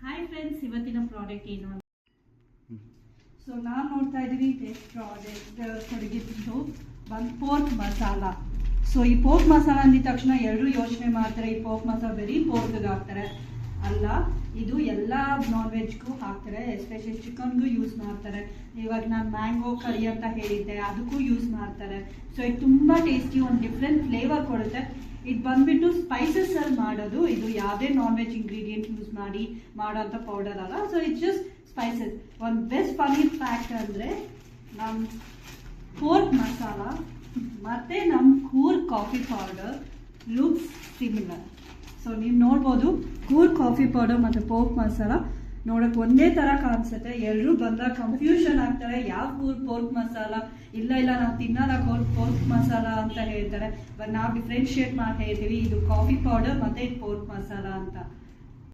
Hi friends, ಇವತ್ತಿನ product ಏನು ಅಂತ ಸೊ ನಾನು ನೋಡ್ತಾ ಇದ್ದೀವಿ. ಟೆಸ್ಟ್ ಪ್ರಾಡಕ್ಟ್ ಕೊಡಗಿದ್ದು ಬಂದು ಪೋರ್ಕ್ ಮಸಾಲ. ಸೊ ಈ ಪೋರ್ಕ್ ಮಸಾಲ ಅಂದಿದ ತಕ್ಷಣ ಎಲ್ಲರೂ ಯೋಚನೆ ಮಾಡ್ತಾರೆ, ಈ ಪೋರ್ಕ್ ಮಸಾಲ ಬರೀ ಪೋರ್ಕ್ಗೆ ಹಾಕ್ತಾರೆ ಅಲ್ಲ, ಇದು ಎಲ್ಲ ನಾನ್ ವೆಜ್ಗೂ ಹಾಕ್ತಾರೆ, ಎಸ್ಪೆಷಲಿ ಚಿಕನ್ಗೂ ಯೂಸ್ ಮಾಡ್ತಾರೆ. ಇವಾಗ ನಾನು ಮ್ಯಾಂಗೋ ಕರಿ ಅಂತ ಹೇಳಿದ್ದೆ, ಅದಕ್ಕೂ ಯೂಸ್ ಮಾಡ್ತಾರೆ. ಸೊ ಇದು ತುಂಬ ಟೇಸ್ಟಿ, ಒಂದು ಡಿಫ್ರೆಂಟ್ ಫ್ಲೇವರ್ ಕೊಡುತ್ತೆ. ಇದು ಬಂದ್ಬಿಟ್ಟು ಸ್ಪೈಸಸ್ ಅಲ್ಲಿ ಮಾಡೋದು, ಇದು ಯಾವುದೇ ನಾನ್ ವೆಜ್ ಇಂಗ್ರೀಡಿಯೆಂಟ್ ಯೂಸ್ ಮಾಡಿ ಮಾಡೋಂಥ ಪೌಡರ್ ಅಲ್ಲ. So it's just spices. ಒಂದು ಬೆಸ್ಟ್ ಫನಿ ಫ್ಯಾಕ್ಟ್ ಅಂದರೆ ನಮ್ಮ ಪೋರ್ಕ್ ಮಸಾಲ ಮತ್ತು ನಮ್ಮ Coorg coffee powder looks similar. So ನೀವು ನೋಡ್ಬೋದು, ಕೂರ್ಗ್ ಕಾಫಿ ಪೌಡರ್ ಮತ್ತು ಪೋರ್ಕ್ ಮಸಾಲ ನೋಡೋಕೆ ಒಂದೇ ಥರ ಕಾಣಿಸುತ್ತೆ. ಎಲ್ಲರೂ ಬಂದಾಗ ಕನ್ಫ್ಯೂಷನ್ ಆಗ್ತಾರೆ, ಯಾವ ಪೋರ್ಕ್ ಮಸಾಲ, ಇಲ್ಲ ನಾವು ತಿನ್ನಲ್ಲ ಪೋರ್ಕ್ ಮಸಾಲ ಅಂತ ಹೇಳ್ತಾರೆ. ಬಟ್ ನಾವು ಡಿಫ್ರೆನ್ಶಿಯೇಟ್ ಮಾಡಿ ಹೇಳ್ತೀವಿ, ಇದು ಕಾಫಿ ಪೌಡರ್ ಮತ್ತು ಇದು ಪೋರ್ಕ್ ಮಸಾಲ ಅಂತ.